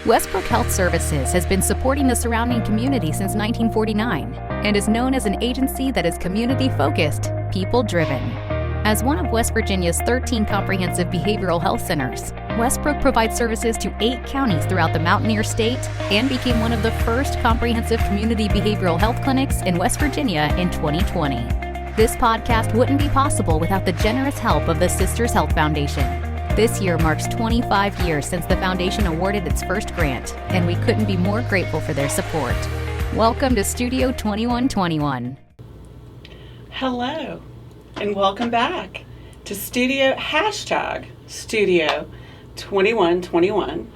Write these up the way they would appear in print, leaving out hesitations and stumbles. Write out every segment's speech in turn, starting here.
Westbrook Health Services has been supporting the surrounding community since 1949 and is known as an agency that is community-focused, people-driven. As one of West Virginia's 13 comprehensive behavioral health centers, Westbrook provides services to 8 counties throughout the Mountaineer State and became one of the first comprehensive community behavioral health clinics in West Virginia in 2020. This podcast wouldn't be possible without the generous help of the Sisters Health Foundation. This year marks 25 years since the foundation awarded its first grant, and we couldn't be more grateful for their support. Welcome to Studio 2121. Hello, and welcome back to Studio 2121.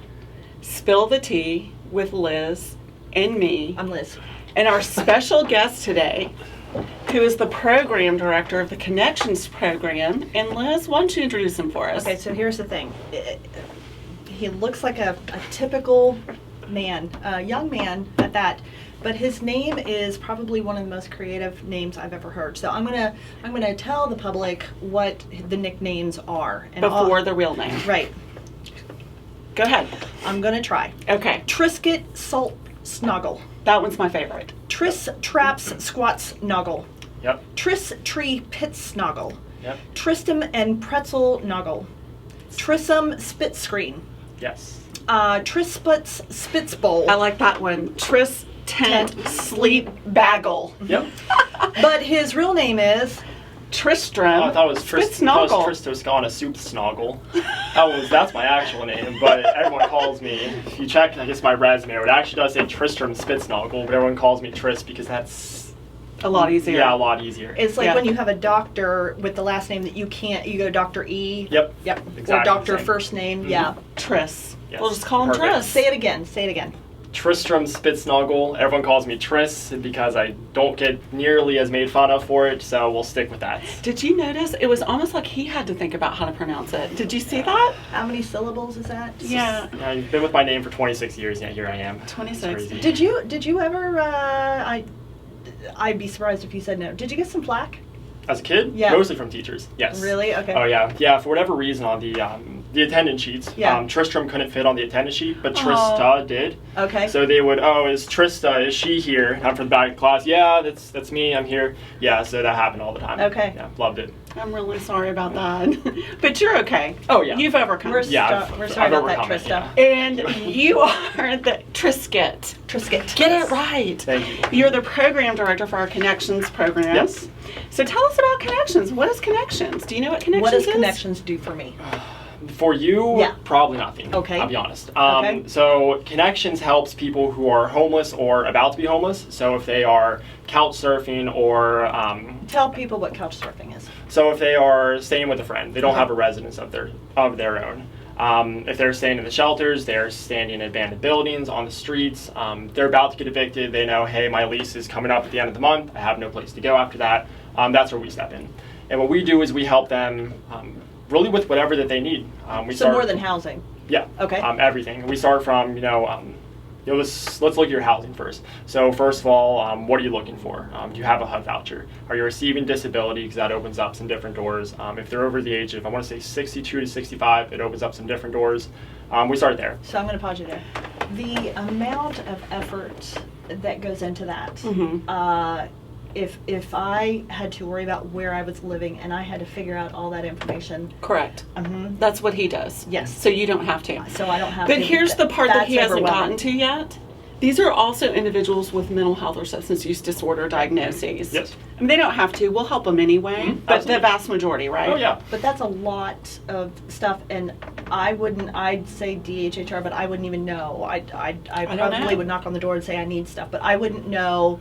Spill the Tea with Liz and me. I'm Liz. And our special guest today, who is the program director of the Connections program. And Liz, why don't you introduce him for us? Okay, so here's the thing. He looks like a typical man, a young man at that, but his name is probably one of the most creative names I've ever heard. So I'm gonna tell the public what the nicknames are. And before the real name. Right. Go ahead. I'm gonna try. Okay. Trisket Spitsnaugle. That one's my favorite. Tris Traps Squats Noggle. Yep. Tris Tree Pitsnaugle. Yep. Tristram and Pretzel Noggle. Tristram Spitscreen. Yes. Trisputz Spitzbowl. I like that one. Tent Sleep Bagel. Yep. But his real name is Tristram. I thought it was Spitsnaugle. Tristram Spitsnaugle. That's my actual name, but everyone calls me, if you check, I guess, my resume, it actually does say Tristram Spitsnaugle, but everyone calls me Tris because that's a lot easier. Yeah, a lot easier. It's like when you have a doctor with the last name that you go Dr. E. Yep. Exactly. Or doctor first name. Mm-hmm. Yeah. Tris. Yes. We'll just call him Perfect. Tris. Say it again. Tristram Spitsnaugle. Everyone calls me Tris because I don't get nearly as made fun of for it, so we'll stick with that. Did you notice? It was almost like he had to think about how to pronounce it. Did you see that? How many syllables is that? Yeah. I've been with my name for 26 years, here I am. 26. Did you ever, I'd be surprised if you said no. Did you get some flack? As a kid? Yeah. Mostly from teachers, yes. Really? Okay. Oh, yeah. Yeah, for whatever reason on the attendance sheets, yeah. Tristram couldn't fit on the attendance sheet, but Trista did. Okay. So they would, is Trista, is she here? I'm from the back of the class. Yeah, that's me, I'm here. Yeah, so that happened all the time. Okay. Yeah, loved it. I'm really sorry about that. But you're okay. Oh, yeah. You've overcome it. We're sorry about that, Trista. Yeah. And you are the Trisket. Get it right. Thank you. You're the program director for our Connections program. Yes. So tell us about Connections. What is Connections? Do you know what Connections is? What does Connections do for me? For you, yeah. Probably nothing. Okay. I'll be honest. Okay. So Connections helps people who are homeless or about to be homeless. So if they are couch surfing or... Tell people what couch surfing is. So if they are staying with a friend, they don't have a residence of their own. If they're staying in the shelters, they're staying in abandoned buildings, on the streets, they're about to get evicted, they know, hey, my lease is coming up at the end of the month, I have no place to go after that, that's where we step in. And what we do is we help them really with whatever that they need. More than housing? Yeah. Okay. Everything. We start from, let's look at your housing first. So first of all, what are you looking for? Do you have a HUD voucher? Are you receiving disability? Because that opens up some different doors. If they're over the age of, I want to say 62 to 65, it opens up some different doors. We start there. So I'm going to pause you there. The amount of effort that goes into that, Mm-hmm. If I had to worry about where I was living and I had to figure out all that information. Correct. That's what he does. Yes. So you don't have to. So I don't have to. But here's the part that he hasn't gotten overwhelming. to yet. These are also individuals with mental health or substance use disorder diagnoses. Yes. I mean, they don't have to. We'll help them anyway. But Absolutely. the vast majority, right? Oh, yeah. But that's a lot of stuff, and I'd say DHHR, but I wouldn't even know. I probably would knock on the door and say I need stuff, but I wouldn't know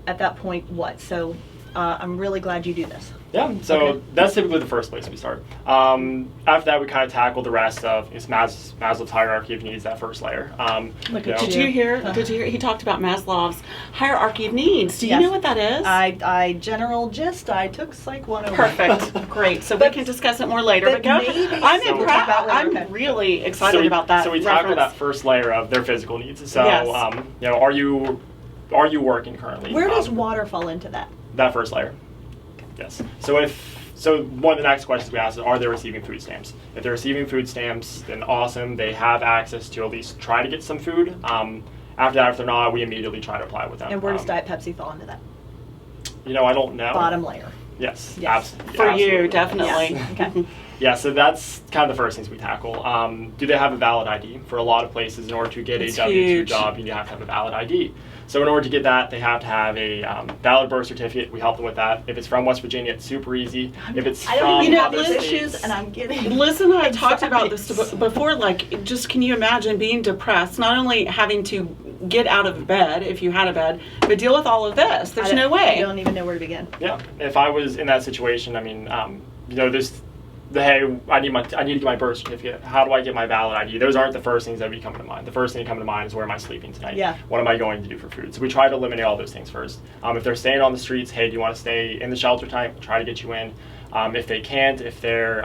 at that point what. So I'm really glad you do this. Yeah, so that's typically the first place we start. After that, we kind of tackle the rest of Maslow's hierarchy of needs, that first layer. Did you hear? He talked about Maslow's hierarchy of needs. Do you know what that is? I general gist. I took Psych 101. Perfect. Great. So we can discuss it more later. But go ahead. I'm impressed. I'm really excited about that. So we tackle that first layer of their physical needs. So, are you working currently? Where does water fall into that? That first layer. Yes. So So one of the next questions we ask is, are they receiving food stamps? If they're receiving food stamps, then awesome. They have access to at least try to get some food. After that, if they're not, we immediately try to apply with them. And where does Diet Pepsi fall into that? I don't know. Bottom layer. Yes. Yes. For absolutely. you, definitely. Yes. Okay. Yeah, so that's kind of the first things we tackle. Do they have a valid ID? For a lot of places, in order to get It's a W-2 huge. job, you have to have a valid ID. So in order to get that, they have to have a valid birth certificate. We help them with that. If it's from West Virginia, it's super easy. If it's I don't from even have other those states, issues, and I'm getting. Liz and I talked about this anxiety. before. Like, just can you imagine being depressed, not only having to get out of bed if you had a bed, but deal with all of this? There's no way. I don't even know where to begin. yeah, if I was in that situation, I mean, there's hey, I need to get my birth certificate. How do I get my valid ID? Those aren't the first things that would be coming to mind. The first thing that comes to mind is, where am I sleeping tonight? Yeah. What am I going to do for food? So we try to eliminate all those things first. If they're staying on the streets, hey, do you want to stay in the shelter tonight? We'll try to get you in. If they can't, if they're,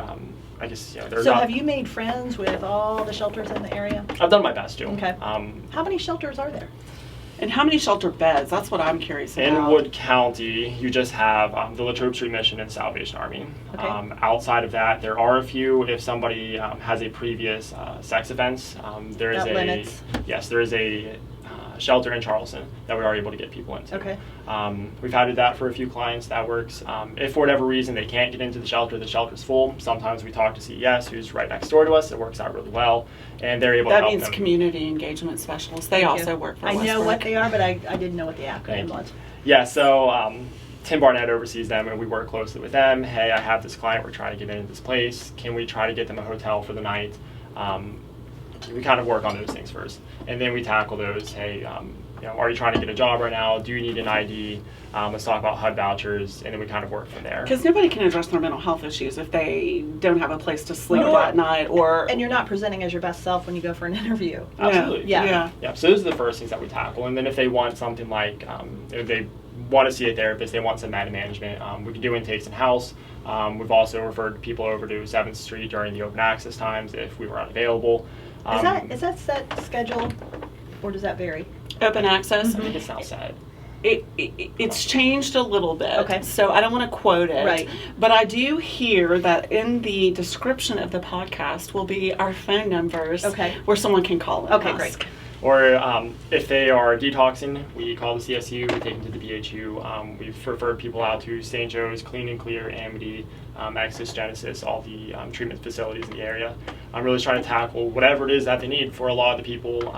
I guess, they're So not. have you made friends with all the shelters in the area? I've done my best to. Okay. How many shelters are there? And how many shelter beds? That's what I'm curious about. In Wood County, you just have the Latrobe Street Mission and Salvation Army. Okay. Outside of that, there are a few. If somebody has a previous sex offense, there is That limits. there is a shelter in Charleston that we are able to get people into. Okay. We've had that for a few clients. That works. If for whatever reason they can't get into the shelter's full. Sometimes we talk to CES, who's right next door to us. It works out really well, and they're able to That help means them. community engagement specialists. They Thank also you. work for I know Westbrook. what they are, but I didn't know what the acronym Thank you. was. Yeah, so Tim Barnett oversees them, and we work closely with them. Hey, I have this client. We're trying to get into this place. Can we try to get them a hotel for the night? We kind of work on those things first, and then we tackle those. Hey, are you trying to get a job right now? Do you need an ID? Let's talk about HUD vouchers, and then we kind of work from there. Because nobody can address their mental health issues if they don't have a place to sleep No. that night, or And you're not presenting as your best self when you go for an interview. Absolutely. Yeah. Yeah, so those are the first things that we tackle. And then if they want something like, if they want to see a therapist, they want some meta management, we can do intakes in-house. We've also referred people over to 7th Street during the open access times if we were unavailable. Is that set schedule, or does that vary? open access. I think it's now set. It's changed a little bit. Okay. So I don't want to quote it. Right. But I do hear that in the description of the podcast will be our phone numbers. Okay. Where someone can call and Okay, ask. great. Or if they are detoxing, we call the CSU, we take them to the BHU. We've referred people out to St. Joe's, Clean and Clear, Amity, Exodus, Genesis, all the treatment facilities in the area. I'm really trying to tackle whatever it is that they need. For a lot of the people,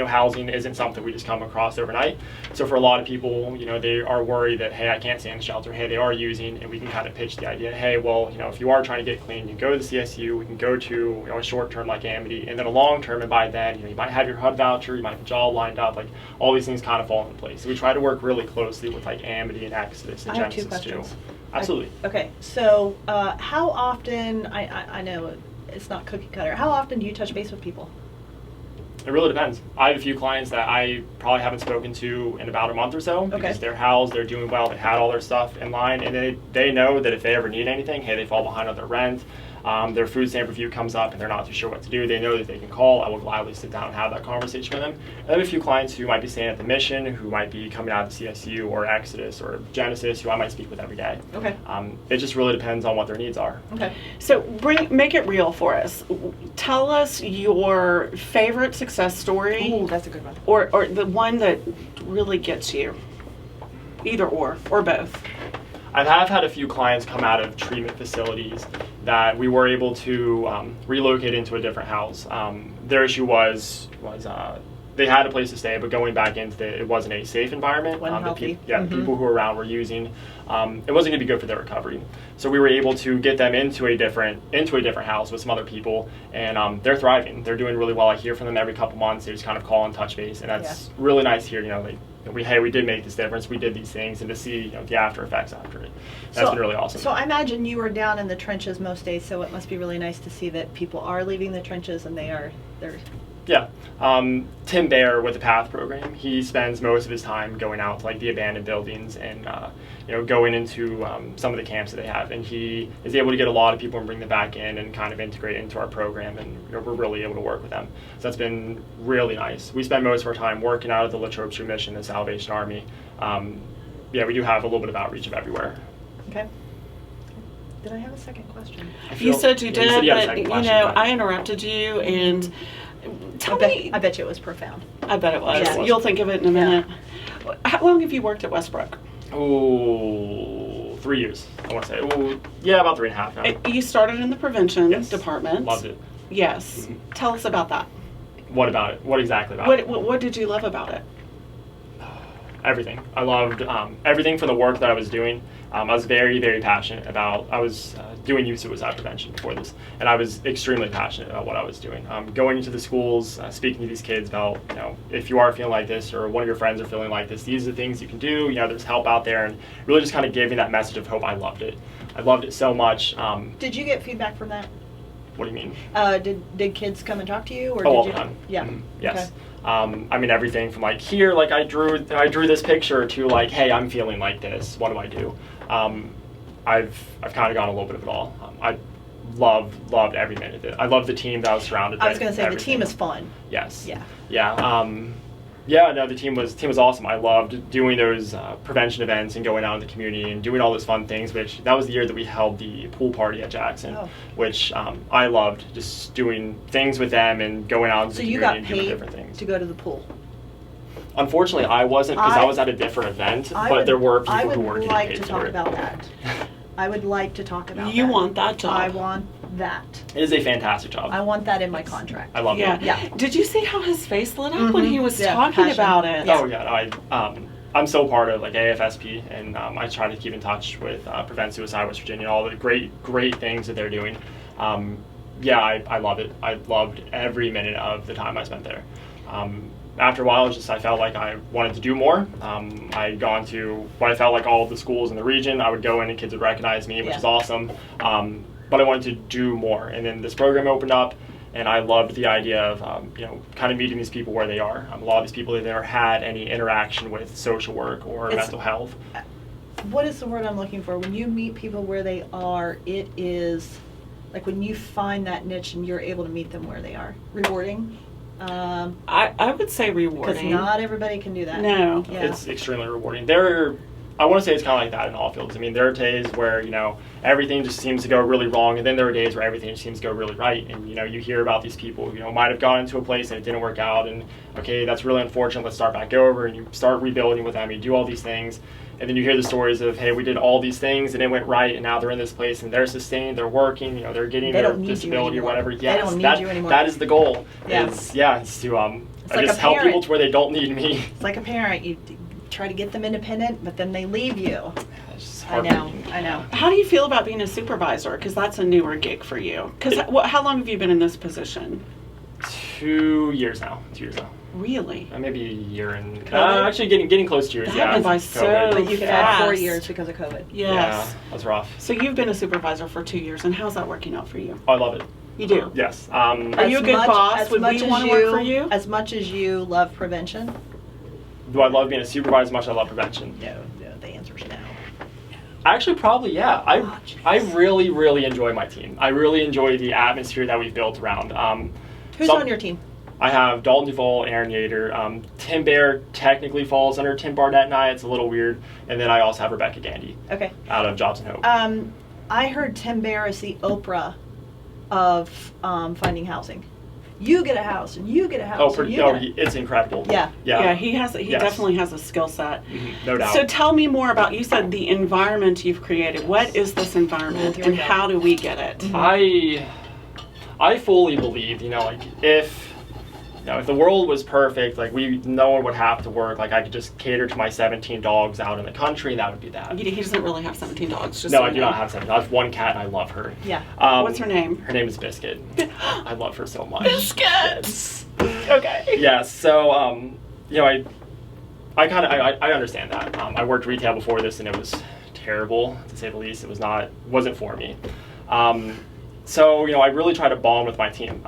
housing isn't something we just come across overnight. So for a lot of people, they are worried that, hey, I can't stay in the shelter. Hey, they are using, and we can kind of pitch the idea, hey, well, if you are trying to get clean, you go to the CSU, we can go to a short term like Amity, and then a long term, and by then, you might have your HUD voucher, you might have a job lined up, like all these things kind of fall into place. So we try to work really closely with like Amity and Exodus and I have two Genesis too. questions. Absolutely. Okay, so how often, I know it's not cookie cutter, how often do you touch base with people? It really depends. I have a few clients that I probably haven't spoken to in about a month or so because they're housed, they're doing well, they had all their stuff in line, and they know that if they ever need anything, hey, they fall behind on their rent, their food stamp review comes up and they're not too sure what to do, they know that they can call. I will gladly sit down and have that conversation with them. I have a few clients who might be staying at the Mission, who might be coming out of the CSU or Exodus or Genesis, who I might speak with every day. Okay. It just really depends on what their needs are. Okay. So make it real for us. Tell us your favorite success story. Ooh, that's a good one. Or the one that really gets you. Either or both. I have had a few clients come out of treatment facilities that we were able to relocate into a different house. Their issue was they had a place to stay, but going back into it wasn't a safe environment. Wasn't healthy. The people who were around were using. It wasn't going to be good for their recovery. So we were able to get them into a different house with some other people, and they're thriving. They're doing really well. I hear from them every couple months. They just kind of call and touch base, and that's really nice to hear. We did make this difference. We did these things, and to see the after effects after it. That's been really awesome. So I imagine you were down in the trenches most days, so it must be really nice to see that people are leaving the trenches and they're. Yeah. Tim Baer with the PATH program, he spends most of his time going out to like the abandoned buildings and going into some of the camps that they have, and he is able to get a lot of people and bring them back in and kind of integrate into our program, and we're really able to work with them. So that's been really nice. We spend most of our time working out of the Latrobe Street Mission, the Salvation Army. We do have a little bit of outreach of everywhere. Okay. Did I have a second question? You said you did, said you had a but second you question, know, but- I interrupted you, and tell I me. bet you it was profound. I bet it was. Yeah. You'll think of it in a minute. How long have you worked at Westbrook? Oh, 3 years, I want to say. Ooh, yeah, about 3.5 now. You started in the prevention Yes. department. Loved it. Yes. Tell us about that. What about it? What exactly about it? What did you love about it? Everything. I loved everything from the work that I was doing. I was very, very passionate about, I was doing youth suicide prevention before this, and I was extremely passionate about what I was doing. Going into the schools, speaking to these kids about, you know, if you are feeling like this or one of your friends are feeling like this, these are the things you can do, you know, there's help out there, and really just kind of giving that message of hope. I loved it. I loved it so much. Did you get feedback from that? What do you mean? Did kids come and talk to you, or All did the you? time. Yeah. Mhm. Yes. Okay. I mean, everything from like here, like I drew this picture to like, hey, I'm feeling like this. What do I do? I've kind of gone a little bit of it all. I loved every minute of it. I love the team that I was surrounded by. I was going to say the team is fun. Yes. Yeah. Yeah. Yeah. No, the team was awesome. I loved doing those prevention events and going out in the community and doing all those fun things. Which that was the year that we held the pool party at Jackson, which I loved just doing things with them and going out into So the you community got and doing paid different things. to go to the pool. Unfortunately, I wasn't because I was at a different event, but there were people who were getting paid I would like to for talk it. about that. I would like to talk about that. You want that job? I want that. It is a fantastic job. I want that in my contract. I love Yeah. it. Yeah. Did you see how his face lit up when he was Yeah, talking passion. about it? Yeah. Oh yeah, I'm so part of like AFSP, and I try to keep in touch with Prevent Suicide West Virginia, all the great things that they're doing. Yeah, I love it. I loved every minute of the time I spent there. After a while, I felt like I wanted to do more. I'd gone to what I felt like all of the schools in the region. I would go in and kids would recognize me, which is awesome. But I wanted to do more. And then this program opened up, and I loved the idea of you know, kind of meeting these people where they are. A lot of these people have never had any interaction with social work or mental health. What is the word I'm looking for? When you meet people where they are, it is like when you find that niche and you're able to meet them where they are. Rewarding. I would say Because rewarding. not everybody can do that. No. Yeah. It's extremely rewarding. I want to say it's kind of like that in all fields. I mean, there are days where, you know, everything just seems to go really wrong, and then there are days where everything just seems to go really right. And, you know, you hear about these people who, you know, might have gone into a place and it didn't work out, and, okay, that's really unfortunate, let's start back over, and you start rebuilding with them, you do all these things, and then you hear the stories of, hey, we did all these things, and it went right, and now they're in this place, and they're sustained, they're working, you know, they're getting They their don't need you disability or anymore. whatever. They Yes, don't need you anymore. That is the goal. Yeah. It's to I like just a help people parent. to where they don't need me. It's like a parent. You try to get them independent, but then they leave you. It's just I know. heartbreaking. I know. How do you feel about being a supervisor? Because that's a newer gig for you. Because how long have you been in this position? 2 years now. Really? Maybe a year and COVID? actually getting close to years. That Yeah, went by COVID. so But you've had 4 fast. years because of COVID. Yeah, Yes. that's rough. So you've been a supervisor for 2 years, and how's that working out for you? Oh, I love it. You do? Yes. Are you a good boss? Would we want to work for you? As much as you love prevention? Do I love being a supervisor as much as I love prevention? No, the answer's no. Actually, probably yeah. Oh, I really enjoy my team. I really enjoy the atmosphere that we've built around. Who's on your team? I have Dalton Duvall, Aaron Yater. Tim Bear technically falls under Tim Barnett and I. It's a little weird. And then I also have Rebecca Gandy Okay. out of Jobs and Hope. I heard Tim Bear is the Oprah of finding housing. You get a house, and you get a house. It's incredible. Yeah. Yeah, he Yes. definitely has a skill set. No doubt. So tell me more about, you said the environment you've created. What is this environment, Here we and go. how do we get it? I fully believe, you know, like if the world was perfect, like no one would have to work, like I could just cater to my 17 dogs out in the country, and that would be that. He doesn't really have 17 dogs. Just No, so I you do know. not have 17. I have one cat, and I love her. Yeah. What's her name? Her name is Biscuit. I love her so much. Biscuits. Okay. Yeah, so you know, I understand that. I worked retail before this, and it was terrible to say the least. Wasn't for me. So, you know, I really try to bond with my team.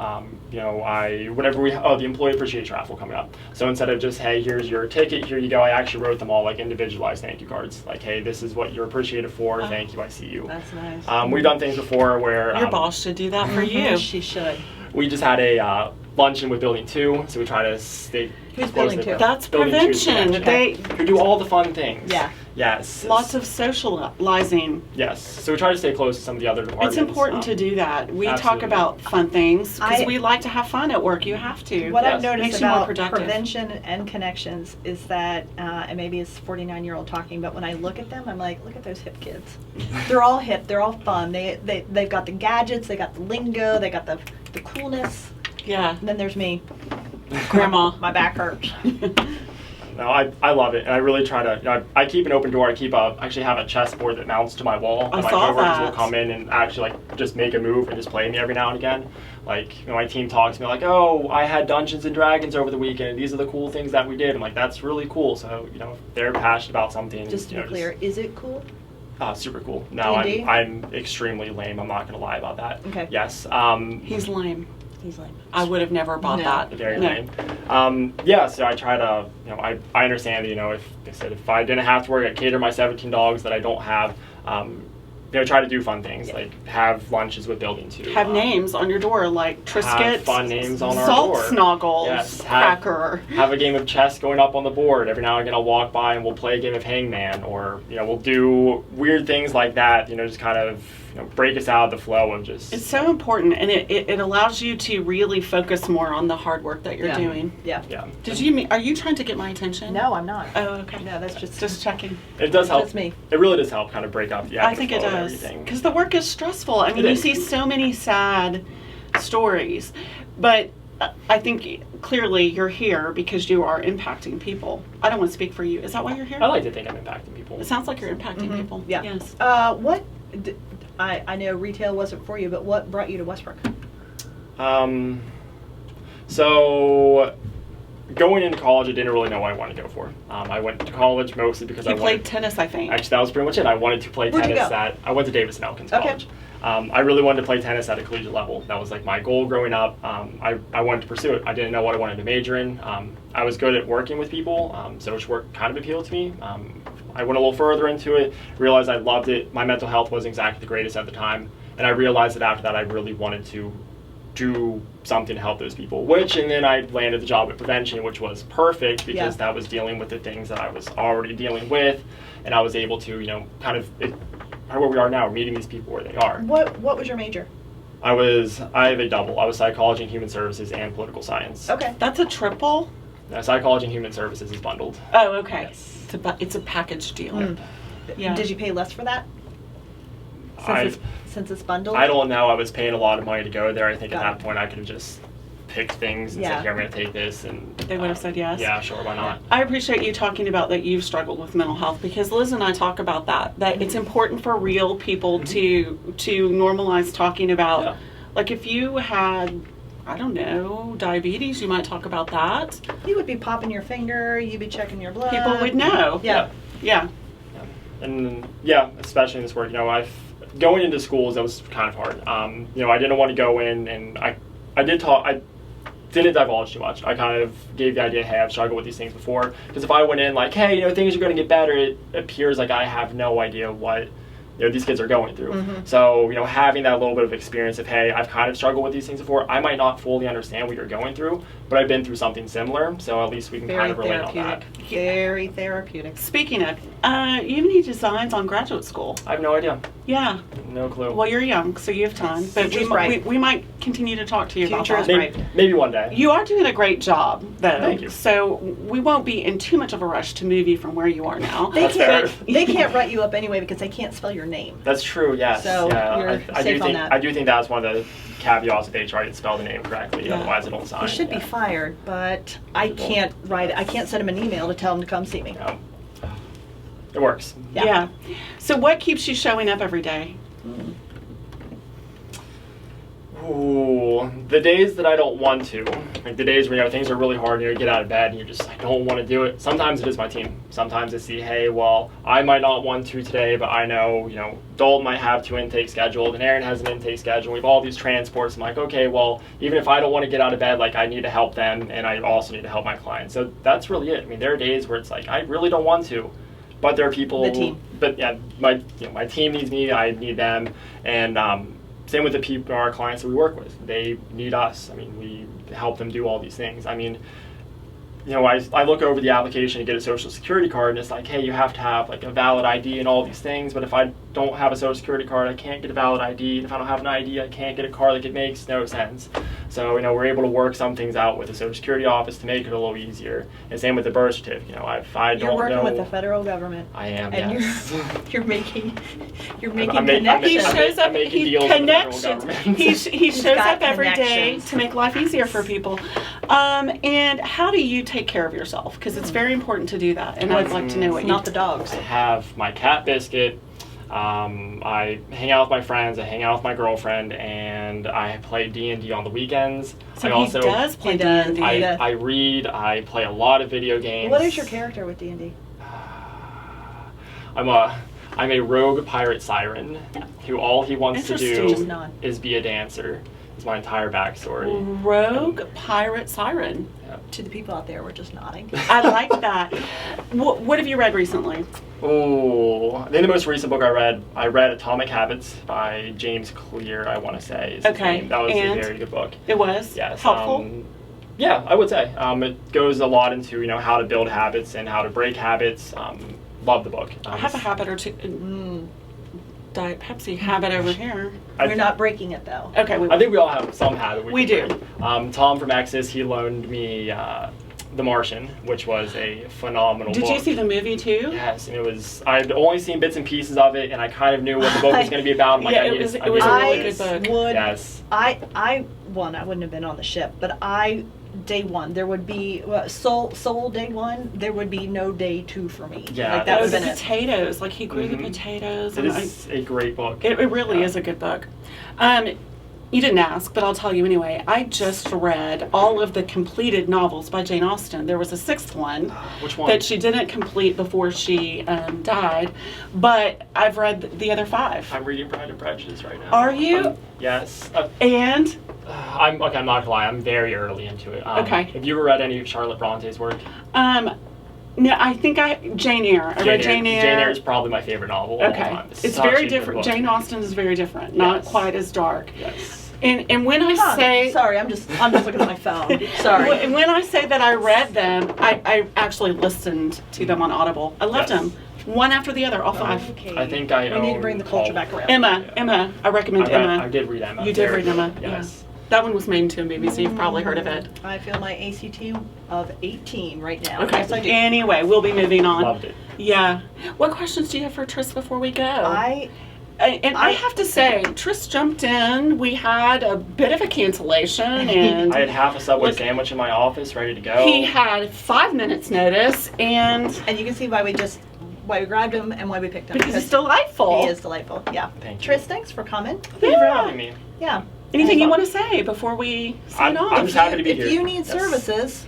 You know, the employee appreciation raffle coming up. So instead of just, hey, here's your ticket, here you go, I actually wrote them all like individualized thank you cards. Like, hey, this is what you're appreciated for. Thank you, I see you. That's nice. We've done things before where Your boss should do that for you. She should. we just had a luncheon with Building 2, so we try to stay Who's close Building to 2? That's Building 2 is prevention. who do all the fun things. Yeah. Yes. Lots of socializing. Yes. So we try to stay close to some of the other departments. It's important to do that. We talk Absolutely. about fun things because we like to have fun at work. You have to. What Yes. I've noticed Makes you more about productive. prevention and connections is that, and maybe it's 49-year-old talking, but when I look at them, I'm like, look at those hip kids. They're all hip. They're all fun. They've got the gadgets. They got the lingo. They got the coolness. Yeah. And then there's me. Grandma. My back hurts. No, I love it, and I really try to. I keep an open door. I actually have a chessboard that mounts to my wall. I And my saw coworkers that. will come in and actually just make a move and just play me every now and again. Like my team talks to me like, "Oh, I had Dungeons and Dragons over the weekend. These are the cool things that we did." I'm like, "That's really cool." So if they're passionate about something. Just to be clear, is it cool? Super cool. No, D&D? I'm extremely lame. I'm not going to lie about that. Okay. Yes. He's lame. He's lame. I would have never bought No. that. Very No. lame. Yeah, so I try to, I understand that, if I didn't have to work, I'd cater my 17 dogs that I don't have, try to do fun things, like have lunches with building too. Have names on your door like Triscuit, Have fun names on our Salt door. Snuggles, Yes, Cracker. Have a game of chess going up on the board. Every now and again I'll walk by and we'll play a game of Hangman, or, we'll do weird things like that, just kind of, break us out of the flow of just... It's so important, and it allows you to really focus more on the hard work that you're Yeah. doing. Yeah. Yeah. Are you trying to get my attention? No, I'm not. Oh, okay. No, that's just checking. It does help. That's me. It really does help kind of break up the I think it flow of does, everything. because the work is stressful. I mean, It you is. see so many sad stories, but I think clearly you're here because you are impacting people. I don't want to speak for you. Is that why you're here? I like to think I'm impacting people. It sounds like you're impacting people. Yeah. Yes. I know retail wasn't for you, but what brought you to Westbrook? So going into college, I didn't really know what I wanted to go for. I went to college mostly because You I played wanted... tennis, I think. Actually, that was pretty much it. I wanted to play Where'd you tennis go? I went to Davis and Elkins Okay. College. I really wanted to play tennis at a collegiate level. That was like my goal growing up. I wanted to pursue it. I didn't know what I wanted to major in. I was good at working with people. Social work kind of appealed to me. I went a little further into it, realized I loved it. My mental health wasn't exactly the greatest at the time. And I realized that after that, I really wanted to do something to help those people, and then I landed the job at prevention, which was perfect because that was dealing with the things that I was already dealing with, and I was able to, kind of where we are now, meeting these people where they are. What was your major? I have a double. I was psychology and human services and political science. Okay. That's a triple? Psychology and human services is bundled. Oh, okay. Yes. It's a package deal. Mm. Yeah. Did you pay less for that? Since it's bundled? I don't know. I was paying a lot of money to go there. I think Got at it. that point I could have just picked things and Yeah. said, here, I'm going to take this. And They would have said yes? Yeah, sure, why not? I appreciate you talking about that you've struggled with mental health, because Liz and I talk about that it's important for real people to normalize talking about, Yeah. like if you had, I don't know, diabetes, you might talk about that. You would be popping your finger, you'd be checking your blood. People would know. Yeah. Yeah. And especially in this work, going into schools, that was kind of hard. I didn't want to go in, and I didn't divulge too much. I kind of gave the idea, hey, I've struggled with these things before. Because if I went in like, hey, things are going to get better, it appears like I have no idea what these kids are going through. Mm-hmm. So, having that little bit of experience of, hey, I've kind of struggled with these things before. I might not fully understand what you're going through, but I've been through something similar, so at least we can kind of relate on that. Very therapeutic. Speaking of, you have any designs on graduate school? I have no idea. Yeah. No clue. Well, you're young, so you have time. But Future's bright. we might continue to talk to you Future about is that. bright. Maybe one day. You are doing a great job, though. Thank you. So we won't be in too much of a rush to move you from where you are now. They That's can't. fair. They can't write you up anyway because they can't spell your name. That's true, yes. So yeah, you're I safe do on think that. I do think that's one of the caveats of HR. You spell the name correctly, Yeah. otherwise it don't sign. You should be fired, but I can't write it. I can't send him an email to tell him to come see me. No. It works. Yeah. So what keeps you showing up every day? Ooh, the days that I don't want to, like the days where things are really hard and you get out of bed and you're just, I don't want to do it. Sometimes it is my team. Sometimes it's the, hey, well, I might not want to today, but I know, Dalton might have 2 intakes scheduled and Aaron has an intake scheduled. We have all these transports. I'm like, okay, well, even if I don't want to get out of bed, like I need to help them and I also need to help my clients. So that's really it. I mean, there are days where it's like, I really don't want to, but there are people. The team. But yeah, my team needs me. I need them. And, same with the people, our clients that we work with. They need us. I mean, we help them do all these things. I mean, I look over the application to get a social security card, and it's like, hey, you have to have like a valid ID and all these things, but if I don't have a social security card, I can't get a valid ID, and if I don't have an ID, I can't get a card. Like, it makes no sense. So, we're able to work some things out with the Social Security office to make it a little easier. And same with the birth certificate. If I don't know... You're working with the federal government. I am, and yes. you're making He shows up. He shows up every day to make life easier for people. And how do you take care of yourself? Because it's very important to do that. And I'd like to know what you do. Not the dogs. I have my cat Biscuit. I hang out with my friends. I hang out with my girlfriend, and I play D&D on the weekends. So he does play D&D. I read. I play a lot of video games. What is your character with D&D? I'm a rogue pirate siren who all he wants to do is be a dancer. It's my entire backstory. Rogue pirate siren. Yep. To the people out there, we're just nodding. I like that. What have you read recently? Oh, I think the most recent book I read Atomic Habits by James Clear, I want to say. Is his name. That was a very good book. It was? Yes. Helpful? Yeah, I would say. It goes a lot into, how to build habits and how to break habits. Love the book. I have a habit or two. Diet Pepsi habit over here. We're not breaking it, though. Okay. I think we all have some habit. We do. Tom from Exodus, he loaned me The Martian, which was a phenomenal book. Did you see the movie, too? Yes, and I'd only seen bits and pieces of it, and I kind of knew what the book was going to be about. I'm like, it was a really good book. Yes. I wouldn't have been on the ship, but day one, there would be Soul day one. There would be no day two for me. Yeah, that was the potatoes. Like, he grew the potatoes. It is a great book. It really is a good book. You didn't ask, but I'll tell you anyway. I just read all of the completed novels by Jane Austen. There was a sixth one. Which one? That she didn't complete before she died, but I've read the other 5. I'm reading Pride and Prejudice right now. Are you? Yes. And? I'm not gonna lie. I'm very early into it. Okay. Have you ever read any of Charlotte Bronte's work? No, I think Jane Eyre. I read Jane Eyre. Jane Eyre is probably my favorite novel of all time. It's very different. Jane Austen is very different. Not quite as dark. Yes. And when I say... Sorry, I'm just looking at my phone. Sorry. When I say that I read them, I actually listened to them on Audible. I loved them. One after the other, all 5. Okay. I think I We need to bring the culture back around. Emma. I recommend Emma. I did read Emma. You did read Emma. Yes. Yeah. That one was made into a movie, so you've probably heard of it. I feel my ACT of 18 right now. Okay. Yes, I do. Anyway, we'll be moving on. Loved it. Yeah. What questions do you have for Tris before we go? I have to say, Tris jumped in. We had a bit of a cancellation, and I had half a Subway sandwich in my office ready to go. He had 5 minutes notice, and you can see why we grabbed him and why we picked him. Because he's delightful. He is delightful. Yeah. Thank you. Tris, thanks for coming. Thank you for having me. Yeah. Anything you want to say before we sign off? I'm just happy to be here. If you need services,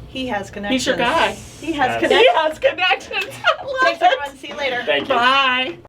he has connections. He's your guy. He has connections. Thanks, everyone. See you later. Thank you. Bye.